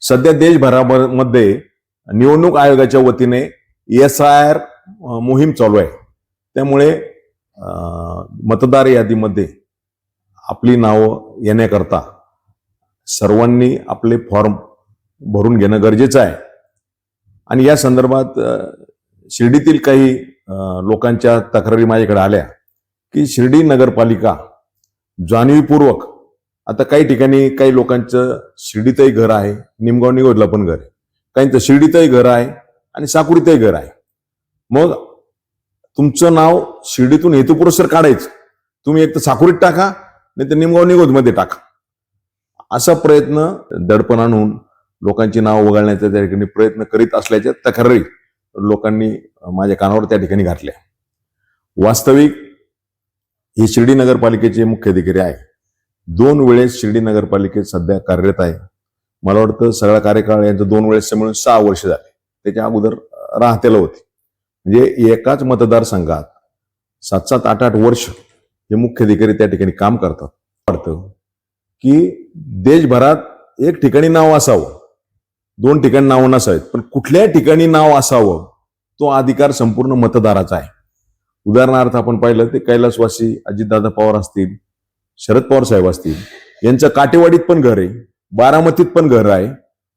सध्या देशभरामध्ये निवडणूक आयोगाच्या वतीने SIR मोहीम चालू आहे. त्यामुळे मतदार यादीमध्ये आपली नावं येण्याकरता सर्वांनी आपले फॉर्म भरून घेणं गरजेचं आहे. आणि या संदर्भात शिर्डीतील काही लोकांच्या तक्रारी माझ्याकडे आल्या की शिर्डी नगरपालिका जाणीवपूर्वक, आता काही ठिकाणी काही लोकांचं शिर्डीतही घर आहे, निमगाव निगोजला पण घर आहे, काहींचं शिर्डीतही घर आहे आणि साकुरीतही घर आहे. मग तुमचं नाव शिर्डीतून हेतुपुरस्सर काढायचं, तुम्ही एक तर साकुरीत टाका नाही तर निमगाव निगोज मध्ये टाका, असा प्रयत्न दडपण आणून लोकांची नाव वगळण्याचा त्या ठिकाणी प्रयत्न करीत असल्याच्या तक्रारी लोकांनी माझ्या कानावर त्या ठिकाणी घातल्या. वास्तविक हे शिर्डी नगरपालिकेचे मुख्याधिकारी आहे. 2 वेळेस शिर्डी नगरपालिकेत सध्या कार्यरत आहे. मला वाटतं सगळा कार्यकाळ यांचा 2 वेळेस मिळून 6 वर्ष झाले. त्याच्या अगोदर राहतेला होते. म्हणजे एकाच मतदारसंघात 7-7, 8-8 वर्ष हे मुख्याधिकारी त्या ठिकाणी काम करतात. वाटतं की देशभरात एक ठिकाणी नाव असावं, 2 ठिकाणी नाव नसावेत, पण कुठल्या ठिकाणी नाव असावं तो अधिकार संपूर्ण मतदाराचा आहे. उदाहरणार्थ आपण पाहिलं ते कैलासवासी अजितदादा पवार असतील, शरद पवार साहेब असतील, यांचं काटेवाडीत पण घर आहे, बारामतीत पण घर आहे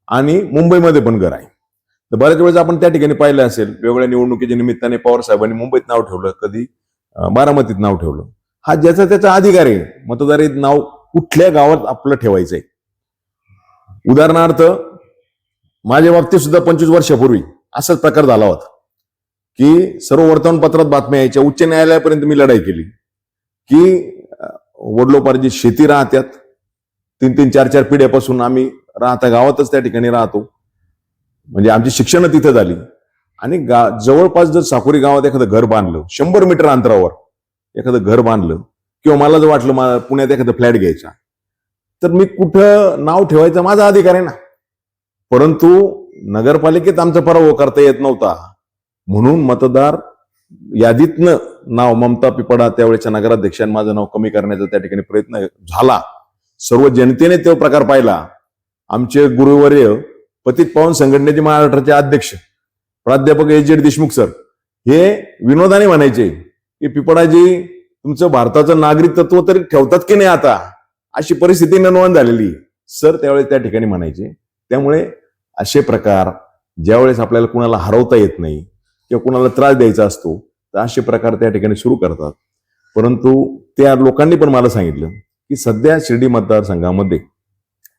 आणि मुंबईमध्ये पण घर आहे. तर बऱ्याच वेळेस आपण त्या ठिकाणी पाहिलं असेल, वेगवेगळ्या निवडणुकीच्या निमित्ताने पवार साहेबांनी मुंबईत नाव ठेवलं, कधी बारामतीत नाव ठेवलं. हा ज्याचा त्याचा अधिकार आहे, मतदारी नाव कुठल्या गावात आपलं ठेवायचंय. उदाहरणार्थ माझ्या बाबतीत सुद्धा 25 वर्षापूर्वी असाच प्रकार झाला होता की सर्व वर्तमानपत्रात बातम्या यायच्या. उच्च न्यायालयापर्यंत मी लढाई केली की वडलोपार्जित शेती राहत्यात, 3-3, 4-4 पिढ्यापासून आम्ही राहता गावातच त्या ठिकाणी राहतो, म्हणजे आमची शिक्षण तिथं झाली. आणि जवळपास जर साकुरी गावात एखादं घर बांधलं, 100 मीटर अंतरावर एखादं घर बांधलं, किंवा मला जर वाटलं मला पुण्यात एखादं फ्लॅट घ्यायचा, तर मी कुठं नाव ठेवायचा माझा अधिकार आहे ना. परंतु नगरपालिकेत आमचा पराभव करता येत नव्हता, म्हणून मतदार यादीतनं नाव ममता पिपडा त्यावेळेच्या नगराध्यक्षांनी माझं नाव कमी करण्याचा त्या ठिकाणी प्रयत्न झाला. सर्व जनतेने तो प्रकार पाहिला. आमचे गुरुवर्य पतित पावन संघटनेचे महाराष्ट्राचे अध्यक्ष प्राध्यापक SZ देशमुख सर हे विनोदाने म्हणायचे की पिपडाजी तुमचं भारताचं नागरिकत्व तरी ठेवतात की नाही आता, अशी परिस्थिती निर्माण झालेली सर त्यावेळेस त्या ठिकाणी म्हणायचे. त्यामुळे असे प्रकार ज्यावेळेस आपल्याला कुणाला हरवता येत नाही किंवा कुणाला त्रास द्यायचा असतो तर असे प्रकार त्या ठिकाणी सुरू करतात. परंतु त्या लोकांनी पण मला सांगितलं की सध्या शिर्डी मतदारसंघामध्ये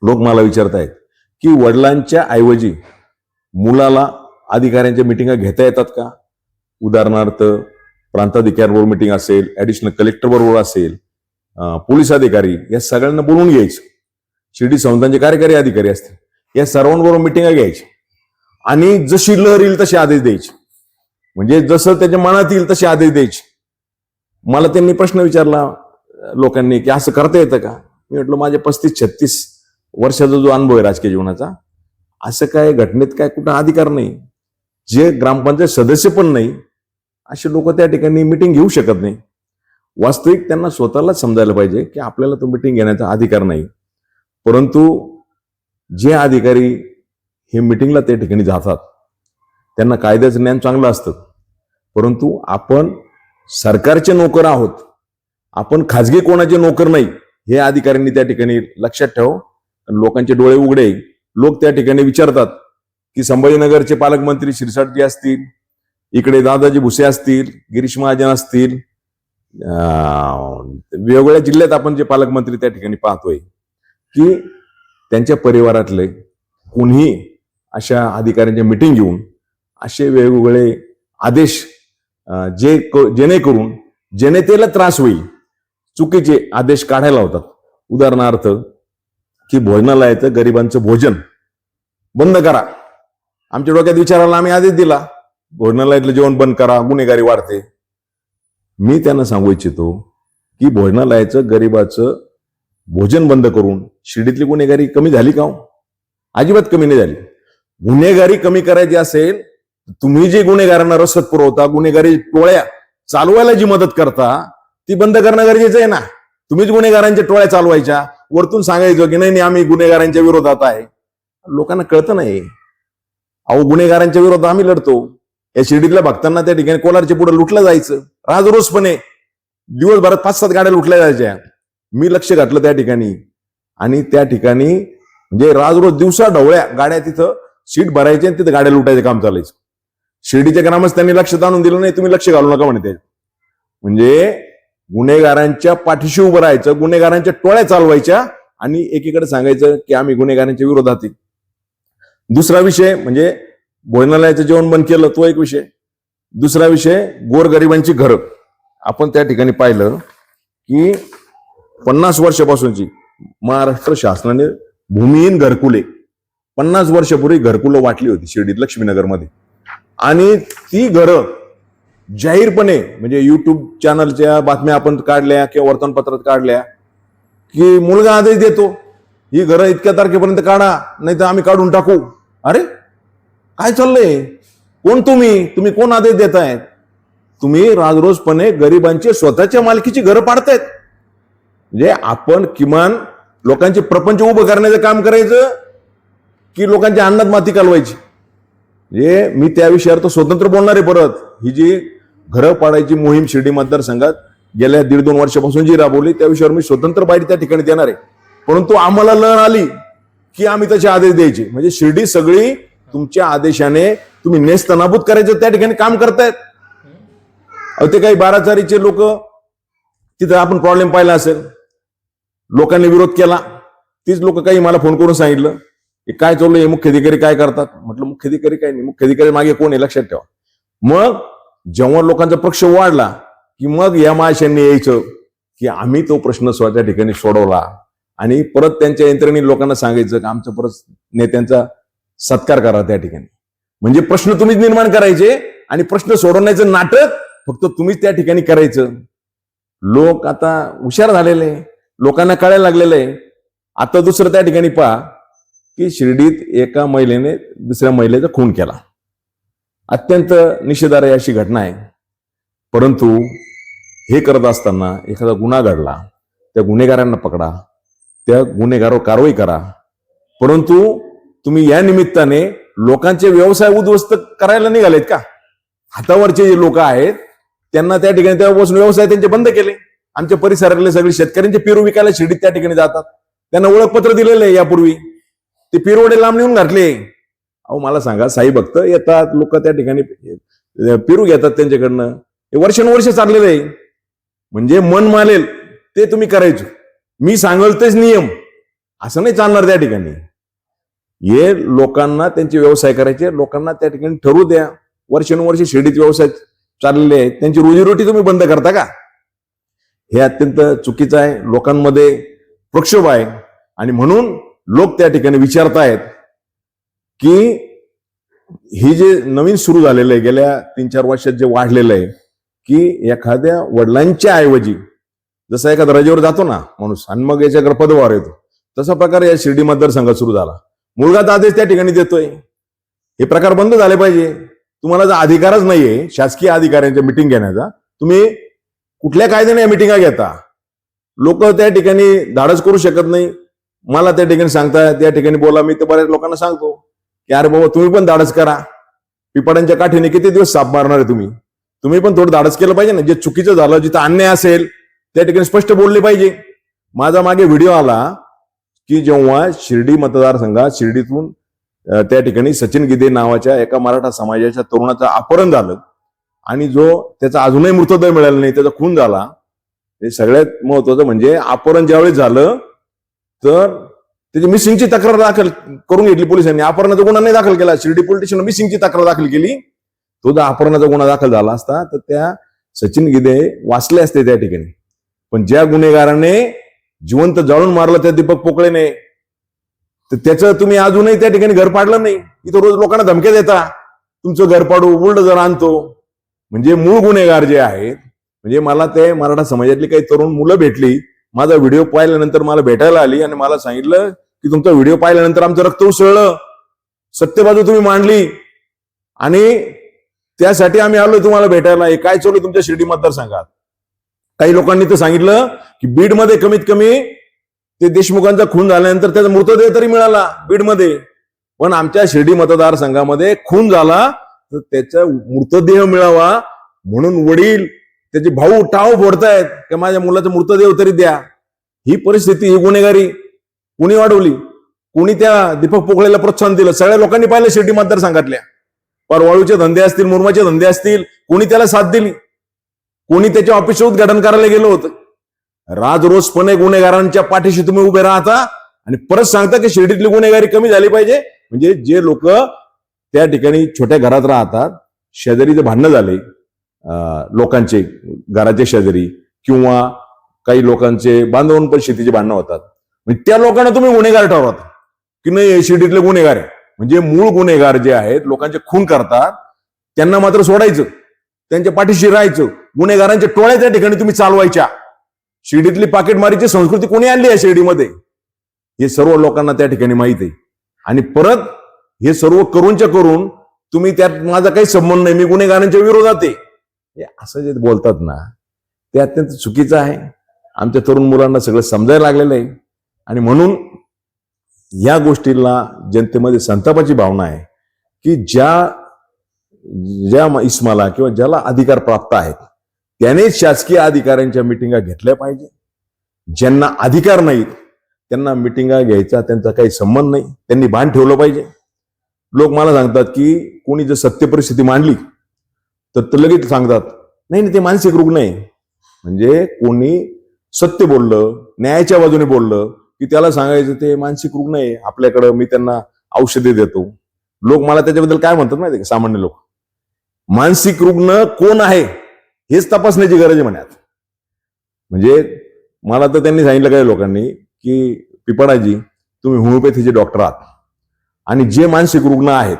लोक मला विचारत आहेत की वडिलांच्या ऐवजी मुलाला अधिकाऱ्यांच्या मिटिंगा घेता येतात का. उदाहरणार्थ प्रांताधिकाऱ्यांबरोबर मिटिंग असेल, ऍडिशनल कलेक्टर बरोबर असेल, पोलीस अधिकारी, या सगळ्यांना बोलवून घ्यायचं. शिर्डी संस्थांचे कार्यकारी अधिकारी असतील, या सर्वांबरोबर मिटिंगा घ्यायची आणि जशी लहर येईल तसे आदेश द्यायचे, म्हणजे जसं त्याच्या मनात येईल तसे आदेश द्यायचे. मला त्यांनी प्रश्न विचारला लोकांनी की असं करता येतं का. मी म्हटलं माझ्या 35-36 वर्षाचा जो अनुभव आहे राजकीय जीवनाचा, असं काय घटनेत काय कुठं अधिकार नाही. जे ग्रामपंचायत सदस्य पण नाही असे लोक त्या ठिकाणी मिटिंग घेऊ शकत नाही. वास्तविक त्यांना स्वतःलाच समजायला पाहिजे की आपल्याला तो मिटिंग घेण्याचा अधिकार नाही. परंतु जे अधिकारी हे मिटिंगला त्या ठिकाणी जातात त्यांना कायद्याचं ज्ञान चांगलं असतं. परंतु आपण सरकारचे नोकर आहोत, आपण खाजगी कोणाचे नोकर नाही, हे अधिकाऱ्यांनी त्या ठिकाणी लक्षात ठेव. लोकांचे डोळे उघडे. लोक त्या ठिकाणी विचारतात की संभाजीनगरचे पालकमंत्री शिरसाटजी असतील, इकडे दादाजी भुसे असतील, गिरीश महाजन असतील, वेगवेगळ्या जिल्ह्यात आपण जे पालकमंत्री त्या ठिकाणी पाहतोय की त्यांच्या परिवारातले कोणीही अशा अधिकाऱ्यांच्या मिटिंग घेऊन असे वेगवेगळे आदेश जेणेकरून जनतेला त्रास होईल चुकीचे आदेश काढायला होतात. उदाहरणार्थ की भोजनालयाचं गरिबांचं भोजन बंद करा. आमच्या डोक्यात विचारायला आम्ही आदेश दिला भोजनालयातलं जेवण बंद करा, गुन्हेगारी वाढते. मी त्यांना सांगू इच्छितो की भोजनालयाचं गरिबाचं भोजन बंद करून शिर्डीतली गुन्हेगारी कमी झाली का. अजिबात कमी नाही झाली. गुन्हेगारी कमी करायची असेल तुम्ही जे गुन्हेगारांना रसद पुरवता, गुन्हेगारी टोळ्या चालवायला जी मदत करता ती बंद करणं गरजेचं आहे ना. तुम्हीच गुन्हेगारांच्या टोळ्या चालवायच्या, वरतून सांगायचं की नाही आम्ही गुन्हेगारांच्या विरोधात आहे. लोकांना कळतं नाही. अहो, गुन्हेगारांच्या विरोधात आम्ही लढतो. या शिर्डीतल्या भक्तांना त्या ठिकाणी कोलारच्या पुढे लुटलं जायचं राजरोसपणे. दिवसभरात 5-7 गाड्या लुटल्या जायच्या. मी लक्ष घातलं त्या ठिकाणी, आणि त्या ठिकाणी म्हणजे राजरोज दिवसा ढवळ्या गाड्या तिथं सीट भरायचे आणि तिथं गाड्या लुटायचं काम चालायचं. शिर्डीच्या ग्रामस्थांनी लक्ष आणून दिलं नाही, तुम्ही लक्ष घालू नका म्हणते. म्हणजे गुन्हेगारांच्या पाठीशी उभं राहायचं, गुन्हेगारांच्या टोळ्या चालवायच्या आणि एकीकडे सांगायचं की आम्ही गुन्हेगारांच्या विरोधात आहे. दुसरा विषय म्हणजे भोजनालयाचं जेवण बंद केलं, तो एक विषय. दुसरा विषय गोरगरिबांची घरं. आपण त्या ठिकाणी पाहिलं की 50 वर्षापासूनची महाराष्ट्र शासनाने भूमिहीन घरकुले 50 वर्षापूर्वी घरकुलं वाटली होती शिर्डीत लक्ष्मीनगरमध्ये, आणि ती घरं जाहीरपणे म्हणजे युट्यूब चॅनलच्या बातम्या आपण काढल्या किंवा वर्तमानपत्रात काढल्या की मुलगा आदेश देतो, ही घरं इतक्या तारखेपर्यंत काढा, नाही तर आम्ही काढून टाकू. अरे काय चाललंय? कोण तुम्ही कोण आदेश देतायत? तुम्ही राजरोजपणे गरिबांचे स्वतःच्या मालकीची घरं पाडतायत. म्हणजे आपण किमान लोकांचे प्रपंच उभं करण्याचं काम करायचं की लोकांच्या अन्नात माती कालवायची? म्हणजे मी त्या विषयावर तो स्वतंत्र बोलणार आहे. परत ही जी घरं पाडायची मोहीम शिर्डी मतदारसंघात गेल्या 1.5-2 वर्षापासून जी राबवली, त्या विषयावर मी स्वतंत्र बाईट त्या ठिकाणी देणार आहे. परंतु आम्हाला लढ आली की आम्ही तसे आदेश द्यायचे. म्हणजे शिर्डी सगळी तुमच्या आदेशाने तुम्ही नेस्तनाबूत करायचं त्या ठिकाणी काम करतायत. ते काही 12चारीचे लोक, तिथं आपण प्रॉब्लेम पाहिला असेल, लोकांनी विरोध केला. तीच लोक काही मला फोन करून सांगितलं की काय चाललं, हे मुख्याधिकारी काय करतात? म्हटलं मुख्याधिकारी काय नाही, मुख्याधिकारी मागे कोण आहे लक्षात ठेवा. मग जेव्हा लोकांचा पक्ष वाढला की मग या महाशयांनी यायचं की आम्ही तो प्रश्न त्या ठिकाणी सोडवला, आणि परत त्यांच्या यंत्रणेने लोकांना सांगायचं की आमचं परत नेत्यांचा सत्कार करा त्या ठिकाणी. म्हणजे प्रश्न तुम्हीच निर्माण करायचे आणि प्रश्न सोडवण्याचं नाटक फक्त तुम्हीच त्या ठिकाणी करायचं. लोक आता हुशार झालेले, लोकांना कळायला लागलेलं आहे. आता दुसरं त्या ठिकाणी पहा की शिर्डीत एका महिलेने दुसऱ्या महिलेचा खून केला. अत्यंत निषेधार्ह अशी घटना आहे. परंतु हे करत असताना एखादा गुन्हा घडला, त्या गुन्हेगारांना पकडा, त्या गुन्हेगारावर कारवाई करा. परंतु तुम्ही या निमित्ताने लोकांचे व्यवसाय उद्ध्वस्त करायला निघालेत का? हातावरचे जे लोक आहेत त्यांना त्या ठिकाणी तेव्हापासून व्यवसाय त्यांचे बंद केले. आमच्या परिसरातले सगळे शेतकऱ्यांचे पेरू विकायला शिर्डीत त्या ठिकाणी जातात. त्यांना ओळखपत्र दिलेलं आहे यापूर्वी, ते पेरवडे लांब नेऊन घातले. अहो मला सांगा, साई भक्त येतात, लोक त्या ठिकाणी पेरू घेतात त्यांच्याकडनं. हे वर्षानुवर्ष चाललेलं आहे. म्हणजे मन मालेल ते तुम्ही करायचं, मी सांगल तेच नियम, असं नाही चालणार त्या ठिकाणी. हे लोकांना त्यांचे व्यवसाय करायचे, लोकांना त्या ठिकाणी ठरवू द्या. वर्षानुवर्ष शिर्डीत व्यवसाय चाललेले आहेत, त्यांची रोजीरोटी तुम्ही बंद करता का? हे अत्यंत चुकीचं आहे. लोकांमध्ये प्रक्षोभ आहे, आणि म्हणून लोक त्या ठिकाणी विचारतायत की ही जे नवीन सुरू झालेलं आहे, गेल्या 3-4 वर्षात जे वाढलेलं आहे, की एखाद्या वडिलांच्या ऐवजी जसा एखादा रजेवर जातो ना माणूस आणि मग याच्याकडे पदभार येतो, तसा प्रकार या शिर्डी मतदारसंघात सुरू झाला. मुलगाच आदेश त्या ठिकाणी देतोय. हे प्रकार बंद झाले पाहिजे. तुम्हाला जर अधिकारच नाहीये शासकीय अधिकाऱ्यांच्या मिटिंग घेण्याचा, तुम्ही कुठल्या कायद्याने या मिटिंगा घेता? लोक त्या ठिकाणी धाडस करू शकत नाही. मला त्या ठिकाणी सांगताय त्या ठिकाणी बोला, मी तर बऱ्याच लोकांना सांगतो की अरे बाबा तुम्ही पण धाडस करा. पिपाड्यांच्या काठीने किती दिवस साप मारणार आहे तुम्ही? तुम्ही पण थोडं धाडस केलं पाहिजे ना. जे चुकीचं झालं, जिथं अन्याय असेल त्या ठिकाणी स्पष्ट बोलले पाहिजे. माझा मागे व्हिडिओ आला की जेव्हा शिर्डी मतदारसंघात शिर्डीतून त्या ठिकाणी सचिन गिदे नावाच्या एका मराठा समाजाच्या तरुणाचं अपहरण झालं, आणि जो त्याचा अजूनही मृतदेह मिळाला नाही, त्याचा खून झाला. हे सगळ्यात महत्वाचं म्हणजे अपहरण ज्यावेळी झालं तर त्याची मिसिंगची तक्रार दाखल करून घेतली पोलिसांनी. अपहरणाचा गुन्हा नाही दाखल केला, शिर्डी पोलीस स्टेशन मिसिंगची तक्रार दाखल केली. तो जर अपहरणाचा गुन्हा दाखल झाला असता तर त्या सचिन गिदे वाचले असते त्या ठिकाणी. पण ज्या गुन्हेगाराने जिवंत जाळून मारलं त्या दीपक पोकळेने, तर त्याचं तुम्ही अजूनही त्या ठिकाणी घर पाडलं नाही. इथं रोज लोकांना धमक्या देता, तुमचं घर पाडू, बुलडोझर आणतो. म्हणजे मूळ गुन्हेगार जे आहेत, म्हणजे मला ते मराठा समाजातली काही तरुण मुलं भेटली, माझा व्हिडिओ पाहिल्यानंतर मला भेटायला आली आणि मला सांगितलं की तुमचा व्हिडिओ पाहिल्यानंतर आमचं रक्त उसळलं, सत्यबाजू तुम्ही मांडली, आणि त्यासाठी आम्ही आलो तुम्हाला भेटायला. हे काय चालू तुमच्या शिर्डी मतदारसंघात? काही लोकांनी तर सांगितलं की बीडमध्ये कमीत कमी ते देशमुखांचा खून झाल्यानंतर त्याचा मृतदेह तरी मिळाला बीडमध्ये. पण आमच्या शिर्डी मतदारसंघामध्ये खून झाला तर त्याचा मृतदेह मिळावा म्हणून वडील त्याचे भाऊ टाव फोडतायत की माझ्या मुलाचा मृतदेह तरी द्या. ही परिस्थिती, ही गुन्हेगारी कुणी वाढवली? कुणी त्या दीपक पोकळेला प्रोत्साहन दिलं? सगळ्या लोकांनी पाहिलं शिर्डी मतदारसंघातल्या. परवाळूचे धंदे असतील, मुरमाचे धंदे असतील, कोणी त्याला साथ दिली? कोणी त्याच्या ऑफिसचं उद्घाटन करायला गेलं होतं? राजरोसपणे गुन्हेगारांच्या पाठीशी तुम्ही उभे राहता आणि परत सांगता की शिर्डीतली गुन्हेगारी कमी झाली पाहिजे. म्हणजे जे लोक त्या ठिकाणी छोट्या घरात राहतात, शेजारी जे भांडणं झाले लोकांचे घराचे शेजारी किंवा काही लोकांचे बांधवून पण शेतीचे भांडणं होतात, म्हणजे त्या लोकांना तुम्ही गुन्हेगार ठरवता की नाही शिर्डीतले गुन्हेगार आहे. म्हणजे मूळ गुन्हेगार जे आहेत, लोकांचे खून करतात, त्यांना मात्र सोडायचं, त्यांच्या पाठीशी राहायचं. गुन्हेगारांच्या टोळ्या त्या ठिकाणी तुम्ही चालवायच्या. शिर्डीतली पाकिटमारीची संस्कृती कोणी आणली आहे शिर्डीमध्ये? हे सर्व लोकांना त्या ठिकाणी माहित आहे. आणि परत हे सर्व करूनच्या करून तुम्ही त्यात माझा काही संबंध नाही, मी गुन्हेगारांच्या विरोधात आहे, हे असं जे बोलतात ना, ते अत्यंत चुकीचं आहे. आमच्या तरुण मुलांना सगळं समजायला लागलेलं आहे. आणि म्हणून या गोष्टीला जनतेमध्ये संतापाची भावना आहे की ज्या इस्माला किंवा ज्याला अधिकार प्राप्त आहेत त्याने शासकीय अधिकाऱ्यांच्या मिटिंगा घेतल्या पाहिजे. ज्यांना अधिकार नाहीत त्यांना मिटिंगा घ्यायचा त्यांचा काही संबंध नाही, त्यांनी भान ठेवलं पाहिजे. लोक मला सांगतात की कोणी जर सत्य परिस्थिती मांडली तर लगेच सांगतात नाही ते मानसिक रुग्ण आहे. म्हणजे कोणी सत्य बोललं, न्यायाच्या बाजूने बोललं की त्याला सांगायचं ते मानसिक रुग्ण आहे, आपल्याकडं मी त्यांना औषधे देतो. लोक मला त्याच्याबद्दल काय म्हणतात माहिती का? सामान्य लोक मानसिक रुग्ण कोण आहे हेच तपासण्याची गरज आहे म्हणतात. म्हणजे मला तर त्यांनी सांगितलं काही लोकांनी की पिपळाजी तुम्ही होमिओपॅथीचे डॉक्टर आहात आणि जे मानसिक रुग्ण आहेत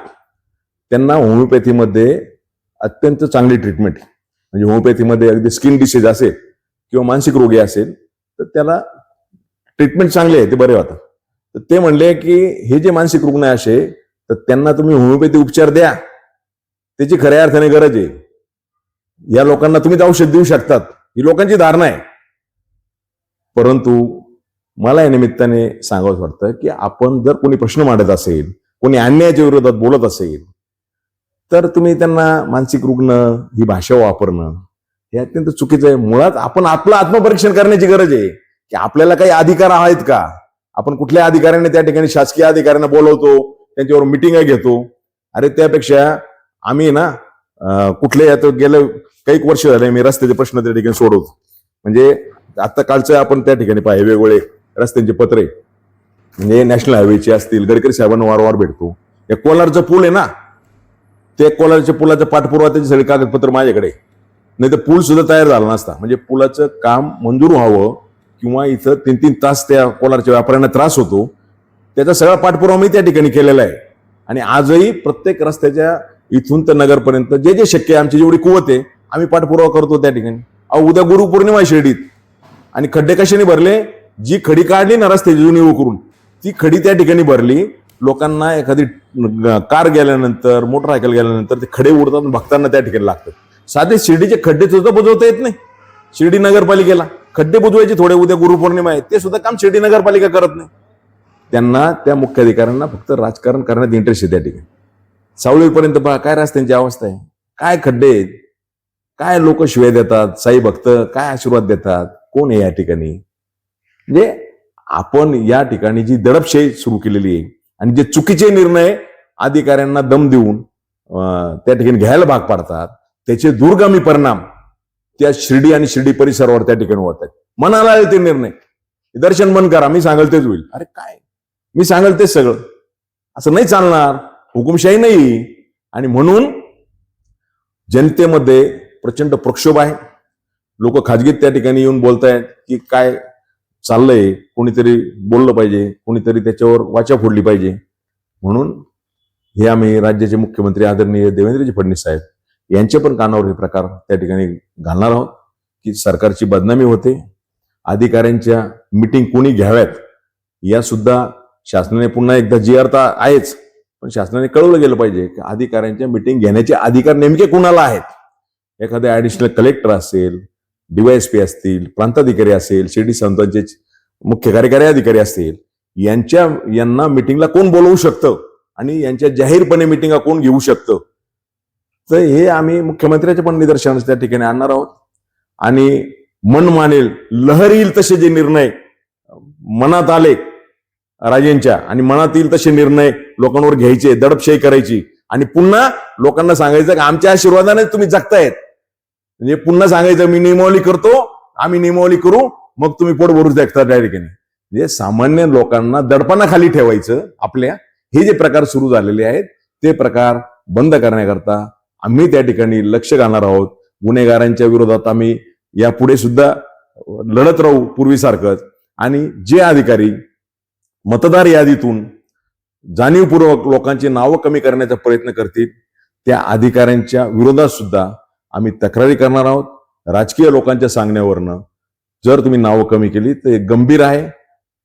त्यांना होमिओपॅथीमध्ये अत्यंत चांगली ट्रीटमेंट आहे. म्हणजे होमिओपॅथीमध्ये अगदी स्किन डिसीज असेल किंवा मानसिक रोगी असेल तर त्याला ट्रीटमेंट चांगली आहे, ते बरे होतात. तर ते म्हणले की हे जे मानसिक रुग्ण आहे असे तर त्यांना तुम्ही होमिओपॅथी उपचार द्या, त्याची खऱ्या अर्थाने गरज आहे. या लोकांना तुम्ही औषध देऊ शकतात, ही लोकांची धारणा आहे. परंतु मला या निमित्ताने सांगावं वाटतं की आपण जर कोणी प्रश्न मांडत असेल, कोणी अन्यायाच्या विरोधात बोलत असेल तर तुम्ही त्यांना मानसिक रुग्ण ही भाषा वापरणं हे अत्यंत चुकीचं आहे. मुळात आपण आपलं आत्मपरीक्षण करण्याची गरज आहे की आपल्याला काही अधिकार आहेत का? आपण कुठल्या अधिकाऱ्यांना त्या ठिकाणी शासकीय अधिकाऱ्यांना बोलवतो, त्यांच्यावर मिटिंग घेतो. अरे त्यापेक्षा आम्ही ना कुठले आता गेलं काही वर्ष झाले मी रस्त्याचे प्रश्न त्या ठिकाणी सोडवतो. म्हणजे आता कालचं आपण त्या ठिकाणी पाहिजे वेगवेगळे रस्त्यांचे पत्रे, म्हणजे नॅशनल हायवेचे असतील, गडकरी साहेबांना वारंवार भेटतो. या कोलारचं पूल आहे ना, ते कोलारच्या पुलाचा पाठपुरावा त्याची सगळी कागदपत्र माझ्याकडे, नाही तर पूल सुद्धा तयार झाला नसता. म्हणजे पुलाचं काम मंजूर व्हावं किंवा इथं 3-3 तास त्या कोलारच्या व्यापाऱ्यांना त्रास होतो, त्याचा सगळा पाठपुरावा मी त्या ठिकाणी केलेला आहे. आणि आजही प्रत्येक रस्त्याच्या इथून तर नगरपर्यंत जे जे शक्य आहे, आमची जेवढी कुवत आहे आम्ही पाठपुरावा करतो त्या ठिकाणी. उद्या गुरुपौर्णिमा आहे शिर्डीत आणि खड्डे कशाने भरले? जी खडी काढली ना रस्त्याची जुनी उकरून ती खडी त्या ठिकाणी भरली. लोकांना एखादी कार गेल्यानंतर, मोटरसायकल गेल्यानंतर ते खडे उडतात, भक्तांना त्या ठिकाणी लागतात. साधे शिर्डीचे खड्डे सुद्धा बुजवता येत नाही. शिर्डी नगरपालिकेला खड्डे बुजवायचे थोडे, उद्या गुरुपौर्णिमा आहे, ते सुद्धा काम शिर्डी नगरपालिका करत नाही. त्यांना त्या मुख्याधिकाऱ्यांना फक्त राजकारण करण्यात इंटरेस्ट आहे त्या ठिकाणी. सावळीपर्यंत पहा काय रस्त्यांची अवस्था आहे, काय खड्डे आहेत, काय लोक शिवाय देतात, साई भक्त काय आशीर्वाद देतात, कोण आहे या ठिकाणी? म्हणजे आपण या ठिकाणी जी दडपशाही सुरू केलेली आहे आणि जे चुकीचे निर्णय अधिकाऱ्यांना दम देऊन त्या ठिकाणी घ्यायला भाग पाडतात, त्याचे दूरगामी परिणाम त्या शिर्डी आणि शिर्डी परिसरावर त्या ठिकाणी होत आहेत. मनाला आले ते निर्णय, दर्शन बंद करा, मी सांगेल तेच होईल. अरे काय, मी सांगेल तेच सगळं, असं नाही चालणार, हुकुमशाही नाही. आणि म्हणून जनतेमध्ये प्रचंड प्रक्षोभ आहे. लोक खाजगीत त्या ठिकाणी येऊन बोलतायत की काय चाललंय, कोणीतरी बोललं पाहिजे, कोणीतरी त्याच्यावर वाचा फोडली पाहिजे. म्हणून हे आम्ही राज्याचे मुख्यमंत्री आदरणीय देवेंद्रजी फडणवीस साहेब यांच्या पण कानावर हे प्रकार त्या ठिकाणी घालणार आहोत की सरकारची बदनामी होते. अधिकाऱ्यांच्या मिटिंग कोणी घ्याव्यात या सुद्धा शासनाने पुन्हा एकदा जी अर्थ आहेच, पण शासनाने कळवलं गेलं पाहिजे की अधिकाऱ्यांच्या मिटिंग घेण्याचे अधिकार नेमके कुणाला आहेत. एखादे ऍडिशनल कलेक्टर असेल, डीवायएसपी असतील, प्रांताधिकारी असेल, शिर्डी संस्थांचे मुख्य कार्यकारी अधिकारी असतील, यांना मिटिंगला कोण बोलवू शकतं आणि यांच्या जाहीरपणे मिटिंगा कोण घेऊ शकतं, तर हे आम्ही मुख्यमंत्र्याच्या पण निदर्शनास त्या ठिकाणी आणणार आहोत. आणि मन मानेल लहर येईल तसे जे निर्णय मनात आले राजेंच्या आणि मनात येईल तसे निर्णय लोकांवर घ्यायचे, दडपशाही करायची आणि पुन्हा लोकांना सांगायचं की आमच्या आशीर्वादाने तुम्ही जगतायत. म्हणजे पुन्हा सांगायचं मी नियमावली करतो, आम्ही नियमावली करू, मग तुम्ही पोट भरून जगता त्या ठिकाणी. म्हणजे सामान्य लोकांना दडपणाखाली ठेवायचं आपल्या, हे जे प्रकार सुरू झालेले आहेत ते प्रकार बंद करण्याकरता आम्ही त्या ठिकाणी लक्ष घालणार आहोत. गुन्हेगारांच्या विरोधात आम्ही यापुढे सुद्धा लढत राहू पूर्वीसारखंच. आणि जे अधिकारी मतदार यादीतून जाणीवपूर्वक लोकांची नावं कमी करण्याचा प्रयत्न करतील त्या अधिकाऱ्यांच्या विरोधात सुद्धा आम्ही तक्रारी करणार आहोत. राजकीय लोकांच्या सांगण्यावरनं जर तुम्ही नावं कमी केली तर हे गंभीर आहे.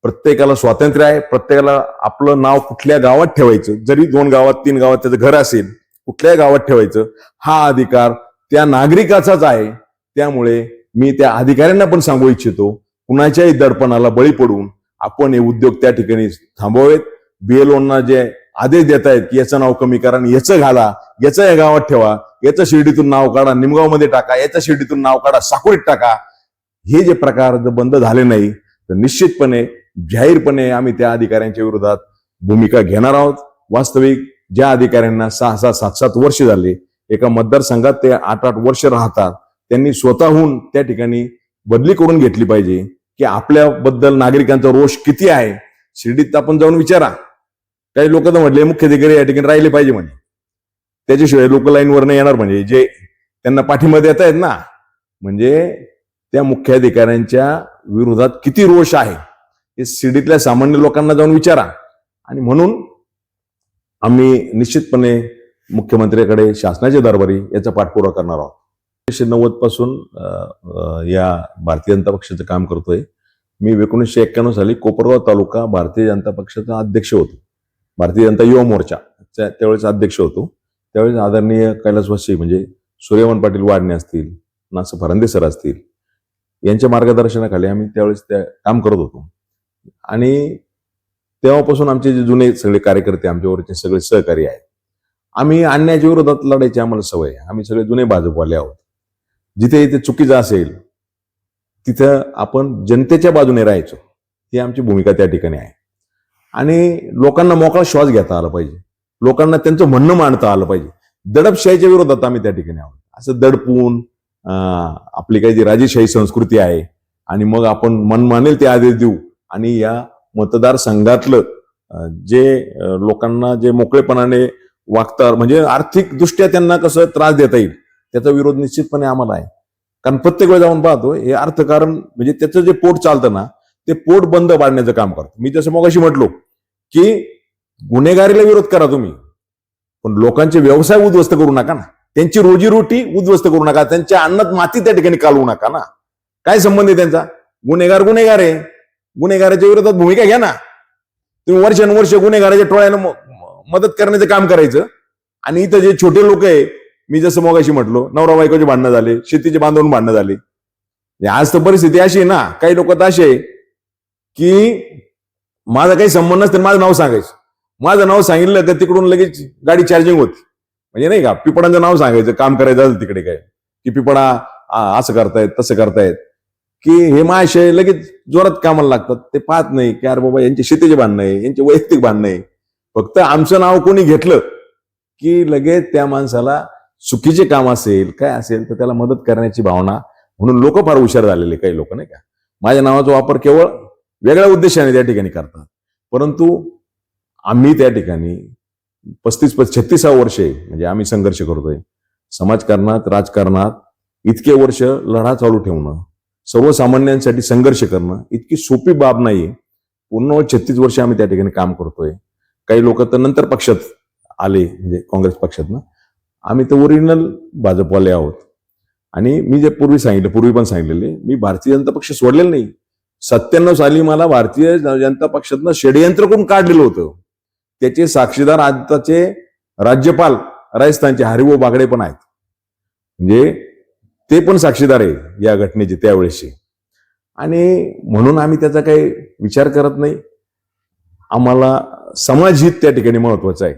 प्रत्येकाला स्वातंत्र्य आहे, प्रत्येकाला आपलं नाव कुठल्या गावात ठेवायचं, जरी 2 गावात 3 गावात त्याचं घर असेल, कुठल्याही गावात ठेवायचं हा अधिकार त्या नागरिकाचाच आहे. त्यामुळे मी त्या अधिकाऱ्यांना पण सांगू इच्छितो, कुणाच्याही दडपणाला बळी पडून आपण हे उद्योग त्या ठिकाणी थांबवावेत. BLOंना जे आदेश देत आहेत की याचं नाव कमी करा आणि याचं घाला, याचं या गावात ठेवा, याचं शिर्डीतून नाव काढा, निमगावमध्ये टाका, याचं शिर्डीतून नाव काढा, साकोळीत टाका, हे जे प्रकार जर बंद झाले नाही तर निश्चितपणे जाहीरपणे आम्ही त्या अधिकाऱ्यांच्या विरोधात भूमिका घेणार आहोत. वास्तविक ज्या अधिकाऱ्यांना 6-6, 7-7 वर्ष झाले एका मतदारसंघात ते 8-8 वर्ष राहतात, त्यांनी स्वतःहून त्या ठिकाणी बदली करून घेतली पाहिजे की आपल्याबद्दल नागरिकांचा रोष किती आहे. शिर्डीत आपण जाऊन विचारा, काही लोक तर म्हटले मुख्याधिकारी या ठिकाणी राहिले पाहिजे म्हणे, त्याच्याशिवाय लोक लाईनवर नाही येणार, म्हणजे जे त्यांना पाठिंबा देत आहेत ना, म्हणजे त्या मुख्याधिकाऱ्यांच्या विरोधात किती रोष आहे हे शिर्डीतल्या सामान्य लोकांना जाऊन विचारा. आणि म्हणून आम्ही निश्चितपणे मुख्यमंत्र्याकडे शासनाच्या दरबारी याचा पाठपुरावा करणार आहोत. 1990 पासून या भारतीय जनता पक्षाचं काम करतोय. मी 1991 साली कोपरगाव तालुका भारतीय जनता पक्षाचा अध्यक्ष होतो, भारतीय जनता युवा मोर्चा त्यावेळेस अध्यक्ष होतो. त्यावेळेस आदरणीय कैलासवासी म्हणजे सूर्यवंत पाटील वाडणे असतील, नास फरांदे सर असतील, यांच्या मार्गदर्शनाखाली आम्ही त्यावेळेस काम करत होतो. आणि तेव्हापासून आमचे जे जुने सगळे कार्यकर्ते, आमच्यावरचे सगळे सहकारी आहेत, आम्ही अन्यायाच्या विरोधात लढायची आम्हाला सवय आहे. आम्ही सगळे जुने भाजपवाले आहोत. जिथे इथे चुकीचं असेल तिथं आपण जनतेच्या बाजूने राहायचो, ही आमची भूमिका त्या ठिकाणी आहे. आणि लोकांना मोकळा श्वास घेता आला पाहिजे, लोकांना त्यांचं म्हणणं मांडता आलं पाहिजे. दडपशाहीच्या विरोधात आम्ही त्या ठिकाणी आहोत. असं दडपून आपली काही जी राजेशाही संस्कृती आहे आणि मग आपण मन मानेल ते आदेश देऊ आणि या मतदारसंघातलं जे लोकांना जे मोकळेपणाने वागतात, म्हणजे आर्थिक दृष्ट्या त्यांना कसं त्रास देता येईल त्याचा विरोध निश्चितपणे आम्हाला आहे. कारण प्रत्येक वेळेला जाऊन पाहतो हे अर्थकारण म्हणजे त्याचं जे पोट चालतं ना, ते पोट बंद पाडण्याचं काम करतो. मी जसं मगाशी म्हटलो की गुन्हेगारीला विरोध करा तुम्ही, पण लोकांचे व्यवसाय उद्ध्वस्त करू नका ना, त्यांची रोजीरोटी उद्ध्वस्त करू नका, त्यांच्या अन्नात माती त्या ठिकाणी कालवू नका ना. काय संबंध आहे त्यांचा? गुन्हेगार गुन्हेगार आहे, गुन्हेगाराच्या विरोधात भूमिका घ्या ना. तुम्ही वर्षानुवर्ष गुन्हेगाराच्या टोळ्यानं मदत करण्याचं काम करायचं आणि इथं जे छोटे लोक आहे, मी जसं मगाशी म्हटलो, नवरा बायकोचे भांडणं झाले, शेतीचे बांधवून भांडणं झाले. आज तर परिस्थिती अशी आहे ना, काही लोक तर असे आहे की माझा काही संबंध नसतं, माझं नाव सांगायचं, माझं नाव सांगितलं तर तिकडून लगेच गाडी चार्जिंग होती. म्हणजे नाही का, पिपडांचं नाव सांगायचं, काम करायचं असेल तिकडे काय की पिपडा असं करतायत तसं करतायत, की हे माशय लगेच जोरात कामाला लागतात. ते पाहत नाही की अरे बाबा यांचे शेतीचे भांडणं आहे, यांचे वैयक्तिक भांडणं आहे. फक्त आमचं नाव कोणी घेतलं की लगेच त्या माणसाला चुकीचे काम असेल काय असेल तर त्याला मदत करण्याची भावना, म्हणून लोक फार हुशार झालेले काही लोक नाही का, माझ्या नावाचा वापर केवळ वेगळ्या उद्देशाने त्या ठिकाणी करतात. परंतु आम्ही त्या ठिकाणी 35-36 वर्ष आहे म्हणजे आम्ही संघर्ष करतोय समाजकारणात, राजकारणात. इतके वर्ष लढा चालू ठेवणं, सर्वसामान्यांसाठी संघर्ष करणं इतकी सोपी बाब नाहीये. पूर्ण 36 वर्ष आम्ही त्या ठिकाणी काम करतोय. काही लोक तर नंतर पक्षात आले म्हणजे काँग्रेस पक्षातनं, आम्ही तर ओरिजिनल भाजपवाले आहोत. आणि मी जे पूर्वी पण सांगितलेले, मी भारतीय जनता पक्ष सोडलेला नाही. 97 साली मला भारतीय जनता पक्षातनं षडयंत्र करून काढलेलं होतं. त्याचे साक्षीदार आताचे राज्यपाल राजस्थानचे हरिभाऊ बागडे पण आहेत, म्हणजे ते पण साक्षीदार आहे या घटनेचे त्यावेळेसचे. आणि म्हणून आम्ही त्याचा काही विचार करत नाही. आम्हाला समाजहित त्या ठिकाणी महत्वाचं आहे.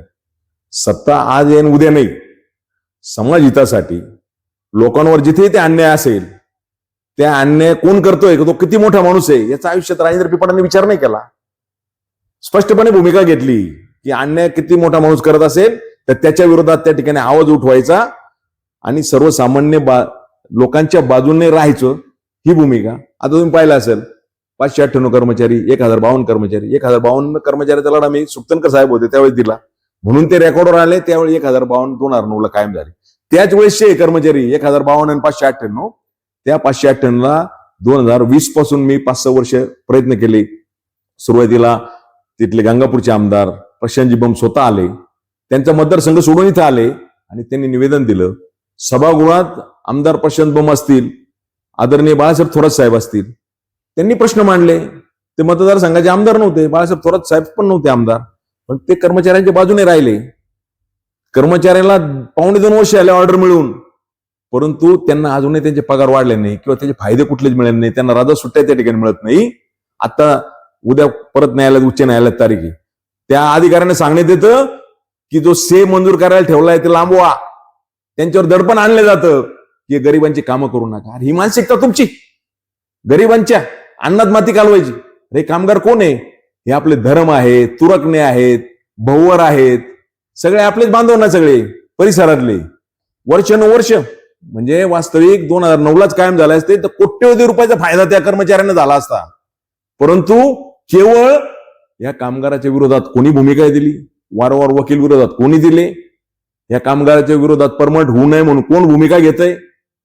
सत्ता आज येईन उद्या नाही. समाज हितासाठी लोकांवर जिथे ते अन्याय असेल, त्या अन्याय कोण करतोय, तो किती मोठा माणूस आहे, याचा आयुष्यात राजेंद्र पिपाडांनी विचार नाही केला. स्पष्टपणे भूमिका घेतली की अन्याय किती मोठा माणूस करत असेल तर त्याच्या विरोधात त्या ठिकाणी आवाज उठवायचा आणि सर्वसामान्य लोकांच्या बाजूने राहायचं, ही भूमिका. आता तुम्ही पाहिलं असेल 598 कर्मचारी, 1052 कर्मचारी, 1052 कर्मचाऱ्याचा लढा मी सुक्तनकर साहेब होते त्यावेळी दिला, म्हणून ते रेकॉर्डवर आले. त्यावेळी 1052 2009 ला कायम झाले. त्याच वेळेसचे कर्मचारी 1052 आणि 598, त्या 598 ला 2020 पासून मी 5-6 वर्ष प्रयत्न केले. सुरुवातीला तिथले गंगापूरचे आमदार प्रशांतजी बंब स्वतः आले, त्यांचा मतदारसंघ सोडून इथं आले आणि त्यांनी निवेदन दिलं. सभागृहात आमदार प्रशांत बंब असतील, आदरणीय बाळासाहेब थोरात साहेब असतील, त्यांनी प्रश्न मांडले. ते मतदारसंघाचे आमदार नव्हते, बाळासाहेब थोरात साहेब पण नव्हते आमदार, पण ते कर्मचाऱ्यांच्या बाजूने राहिले. कर्मचाऱ्याला 2.5 वर्ष आले ऑर्डर मिळून, परंतु त्यांना अजूनही त्यांचे पगार वाढले नाही किंवा त्याचे फायदे कुठलेच मिळाले नाही. त्यांना रजा सुट्ट्या त्या ठिकाणी मिळत नाही. आता उद्या परत न्यायालयात, उच्च न्यायालयात तारीख आहे. त्या अधिकाऱ्याने सांगण्यात येतं की जो से मंजूर करायला ठेवलाय ते लांबवा. त्यांच्यावर दडपण आणलं जातं की गरिबांची कामं करू नका. ही मानसिकता तुमची, गरिबांच्या अन्नात माती कालवायची. हे कामगार कोण आहे? हे आपले धर्म आहेत, तुरकणे आहेत, भवर आहेत, सगळे आपलेच बांधव ना, सगळे परिसरातले. वर्षानुवर्ष म्हणजे वास्तविक 2009लाच कायम झाला असते तर कोट्यवधी रुपयाचा फायदा त्या कर्मचाऱ्यांना झाला असता. परंतु केवळ या कामगाराच्या विरोधात कोणी भूमिका दिली? वारंवार वकील विरोधात कोणी दिले? या कामगाराच्या विरोधात परमनंट होऊ नये म्हणून कोण भूमिका घेतय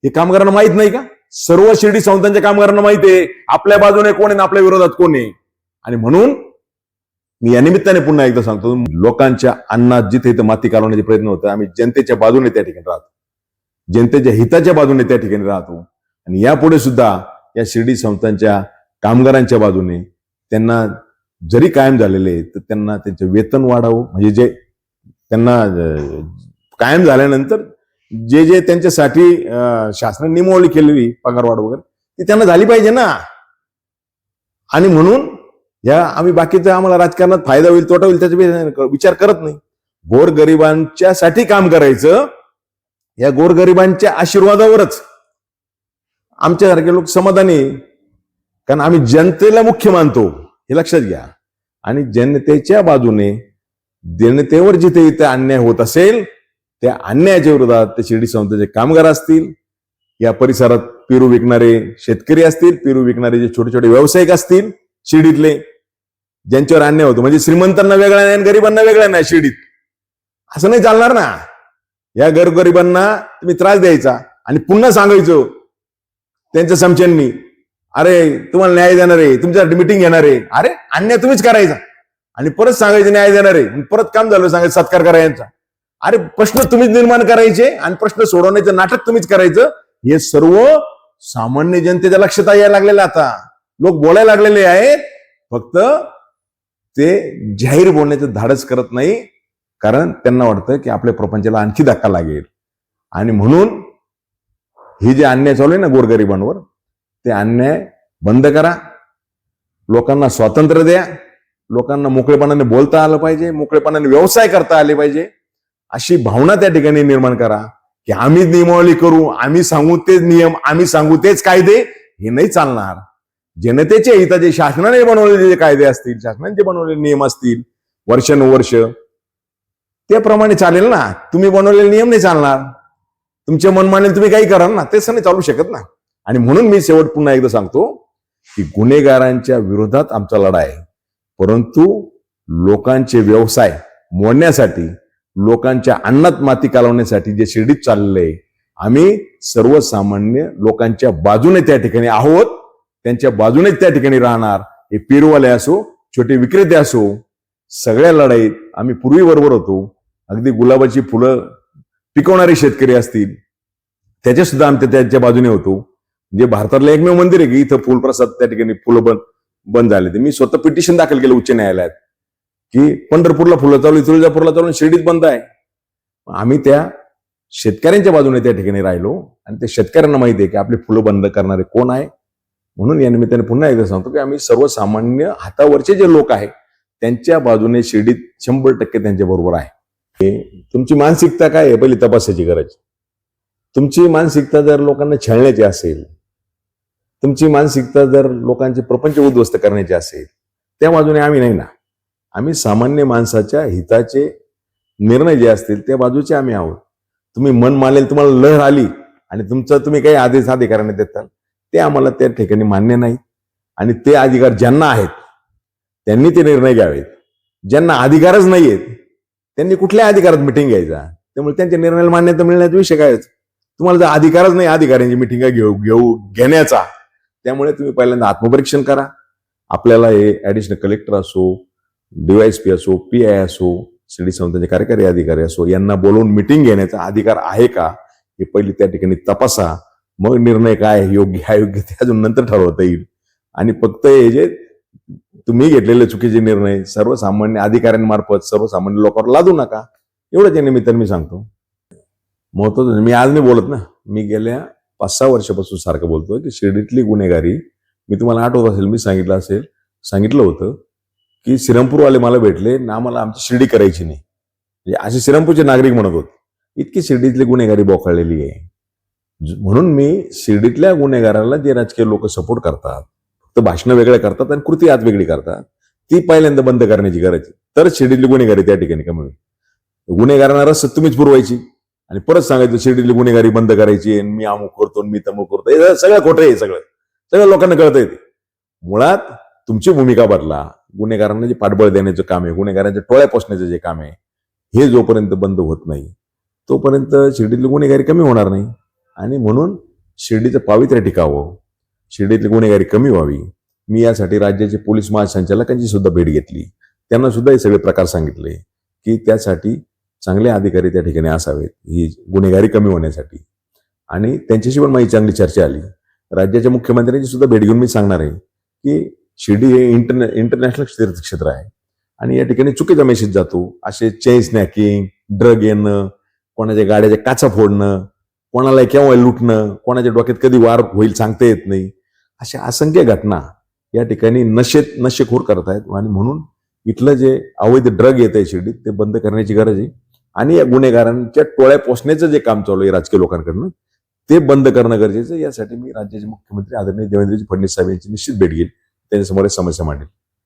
हे कामगारांना माहित नाही का? सर्व शिर्डी संस्थांच्या कामगारांना माहिती आहे आपल्या बाजूने कोण आहे, आपल्या विरोधात कोण आहे. आणि म्हणून मी या निमित्ताने पुन्हा एकदा सांगतो, लोकांच्या अन्नात जिथे इथं माती कालवण्याचे प्रयत्न होते, आम्ही जनतेच्या बाजूने त्या ठिकाणी राहतो, जनतेच्या हिताच्या बाजूने त्या ठिकाणी राहतो. आणि यापुढे सुद्धा या शिर्डी संस्थांच्या कामगारांच्या बाजूने, त्यांना जरी कायम झालेले तर त्यांना त्यांचे वेतन वाढावं, म्हणजे जे त्यांना कायम झाल्यानंतर जे जे त्यांच्यासाठी शासनाने नियमावली केलेली पगार वाढ वगैरे ती त्यांना झाली पाहिजे ना. आणि म्हणून या आम्ही बाकीचं आम्हाला राजकारणात फायदा होईल तोटा होईल त्याचा विचार करत नाही. गोरगरिबांच्या साठी काम करायचं, या गोरगरिबांच्या आशीर्वादावरच आमच्यासारखे लोक समाधानी, कारण आम्ही जनतेला मुख्य मानतो हे लक्षात घ्या. आणि जनतेच्या बाजूने, जनतेवर जिथे इथे अन्याय होत असेल त्या अन्यायाच्या विरोधात ते शिर्डी संस्थेचे कामगार असतील, या परिसरात पेरू विकणारे शेतकरी असतील, पेरू विकणारे जे छोटे छोटे व्यावसायिक असतील शिर्डीतले, ज्यांच्यावर अन्याय होतो, म्हणजे श्रीमंतांना वेगळा नाही आणि गरिबांना वेगळा नाही शिर्डीत, असं नाही चालणार ना. या गरिबांना तुम्ही त्रास द्यायचा आणि पुन्हा सांगायचो त्यांच्या समच्यांनी, अरे तुम्हाला न्याय देणार आहे, तुमच्यासाठी मिटिंग घेणार आहे, अरे अन्याय तुम्हीच करायचा आणि परत सांगायचं न्याय देणार आहे, परत काम झालं सांगायचं सत्कार करायचा. अरे प्रश्न तुम्हीच निर्माण करायचे आणि प्रश्न सोडवण्याचं नाटक तुम्हीच करायचं. हे सर्व सामान्य जनतेच्या लक्षात यायला लागलेलं, आता लोक बोलायला लागलेले आहेत, फक्त ते जाहीर बोलण्याचं धाडस करत नाही, कारण त्यांना वाटतं की आपल्या प्रपंचाला आणखी धक्का लागेल. आणि म्हणून हे जे अन्याय चालू आहे ना गोरगरिबांवर, ते अन्याय बंद करा, लोकांना स्वातंत्र्य द्या, लोकांना मोकळेपणाने बोलता आलं पाहिजे, मोकळेपणाने व्यवसाय करता आले पाहिजे, अशी भावना त्या ठिकाणी निर्माण करा. की आम्ही नियमावली करू, आम्ही सांगू तेच नियम, आम्ही सांगू तेच कायदे, हे नाही चालणार. जनतेच्या हिताचे शासनाने बनवलेले जे कायदे असतील, शासनाने जे बनवलेले नियम असतील वर्षानुवर्ष, त्याप्रमाणे चालेल ना. तुम्ही बनवलेले नियम नाही चालणार, तुमच्या मनमाने तुम्ही काही कराल ना, तेच नाही चालू शकत ना. आणि म्हणून मी शेवट पुन्हा एकदा सांगतो की गुन्हेगारांच्या विरोधात आमचा लढा आहे, परंतु लोकांचे व्यवसाय मोडण्यासाठी, लोकांच्या अन्नात माती कालवण्यासाठी जे शिर्डीत चाललेलं आहे, आम्ही सर्वसामान्य लोकांच्या बाजूने त्या ठिकाणी आहोत, त्यांच्या बाजूनेच त्या ठिकाणी राहणार. हे पेरूवाले असो, छोटे विक्रेते असो, सगळ्या लढाईत आम्ही पूर्वी बरोबर होतो. अगदी गुलाबाची फुलं पिकवणारे शेतकरी असतील, त्याच्या सुद्धा आम्ही त्यांच्या बाजूने होतो. जे भारतातलं एकमेव मंदिर आहे की इथं फुलप्रसाद त्या ठिकाणी फुलं बंद झाले, ते मी स्वतः पिटिशन दाखल केलं उच्च न्यायालयात की पंढरपूरला फुलं चालू, तुळजापूरला चालू, शिर्डीत बंद आहे. आम्ही त्या शेतकऱ्यांच्या बाजूने त्या ठिकाणी राहिलो आणि त्या शेतकऱ्यांना माहिती आहे की आपली फुलं बंद करणारे कोण आहे. म्हणून या निमित्ताने पुन्हा एकदा सांगतो की आम्ही सर्वसामान्य हातावरचे जे लोक आहेत त्यांच्या बाजूने शिर्डीत 100% त्यांच्या बरोबर आहे. तुमची मानसिकता काय आहे पहिली तपासायची गरज. तुमची मानसिकता जर लोकांना छळण्याची असेल, तुमची मानसिकता जर लोकांचे प्रपंच उद्ध्वस्त करण्याची असेल, त्या बाजूने आम्ही नाही ना. आम्ही सामान्य माणसाच्या हिताचे निर्णय जे असतील त्या बाजूचे आम्ही आहोत. तुम्ही मन मानेल तुम्हाला लहर आली आणि तुम्ही काही आदेश अधिकाऱ्यांना देताल, ते आम्हाला त्या ठिकाणी मान्य नाही. आणि ते अधिकार ज्यांना आहेत त्यांनी ते निर्णय घ्यावेत. ज्यांना अधिकारच नाहीयेत त्यांनी कुठल्या अधिकारात मिटिंग घ्यायचा. त्यामुळे त्यांच्या निर्णयाला मान्यता मिळण्याचा विषय काय. तुम्हाला जर अधिकारच नाही अधिकाऱ्यांची मिटिंग घेण्याचा, त्यामुळे तुम्ही पहिल्यांदा आत्मपरीक्षण करा. आपल्याला हे ऍडिशनल कलेक्टर असो, DYSP असो, PI असो, शिर्डी संस्थांचे कार्यकारी अधिकारी असो, यांना बोलवून मिटिंग घेण्याचा अधिकार आहे का हे पहिली त्या ठिकाणी तपासा. मग निर्णय काय योग्य अयोग्य ते अजून नंतर ठरवता येईल. आणि फक्त हे जे तुम्ही घेतलेले चुकीचे निर्णय सर्वसामान्य अधिकाऱ्यांमार्फत सर्वसामान्य लोकांवर लादू नका, एवढंच या निमित्ताने मी सांगतो. महत्वाचं मी आज नाही बोलत ना, मी गेल्या 5-6 वर्षापासून सारखं बोलतोय की शिर्डीतली गुन्हेगारी, मी तुम्हाला आठवत असेल मी सांगितलं होतं की श्रीरामपूरवाले मला भेटले ना, आम्हाला आमची शिर्डी करायची नाही, म्हणजे असे श्रीरामपूरचे नागरिक म्हणत होते. इतकी शिर्डीतली गुन्हेगारी बोकाळलेली आहे. म्हणून मी शिर्डीतल्या गुन्हेगाराला जे राजकीय लोक सपोर्ट करतात, फक्त भाषणं वेगळे करतात आणि कृती आज वेगळी करतात, ती पहिल्यांदा बंद करण्याची गरज आहे. तर शिर्डीतली गुन्हेगारी त्या ठिकाणी कमी होईल. गुन्हेगारांना रस तुम्हीच पुरवायची आणि परत सांगायचं शिर्डीतली गुन्हेगारी बंद करायची, मी अमुक करतो मी तमुक करतो, हे सगळं खोटं आहे. सगळं लोकांना कळतंय. ते मुळात तुमची भूमिका बदला. गुन्हेगारांना जे पाठबळ देण्याचं काम आहे, गुन्हेगारांच्या टोळ्या पोसण्याचं जे काम आहे, हे जोपर्यंत बंद होत नाही तोपर्यंत शिर्डीतली गुन्हेगारी कमी होणार नाही. आणि म्हणून शिर्डीचं पावित्र्य टिकावं, शिर्डीतली गुन्हेगारी कमी व्हावी, मी यासाठी राज्याचे पोलीस महासंचालकांची सुद्धा भेट घेतली. त्यांना सुद्धा हे सगळे प्रकार सांगितले की त्यासाठी चांगले अधिकारी त्या ठिकाणी असावेत ही गुन्हेगारी कमी होण्यासाठी. आणि त्यांच्याशी पण माझी चांगली चर्चा आली. राज्याच्या मुख्यमंत्र्यांची सुद्धा भेट घेऊन मी सांगणार आहे की शिर्डी हे इंटरनॅशनल तीर्थक्षेत्र आहे आणि या ठिकाणी चुकीचा मेसेज जातो. असे चेन स्नॅकिंग, ड्रग येणं, कोणाच्या गाड्याच्या काचा फोडणं, कोणाला केव्हा लुटणं, कोणाच्या डोक्यात कधी वार होईल सांगता येत नाही, अशा असंख्य घटना या ठिकाणी नशेखोर करतायत. आणि म्हणून इथलं जे अवैध ड्रग येत आहे शिर्डीत ते बंद करण्याची गरज आहे. आणि या गुन्हेगारांच्या टोळ्या पोसण्याचं जे काम चालू आहे राजकीय लोकांकडनं, ते बंद करणं गरजेचं. यासाठी मी राज्याचे मुख्यमंत्री आदरणीय देवेंद्रजी फडणवीस साहेब यांची निश्चित भेट घेईल, त्यांच्यासमोर समस्या मांडेल.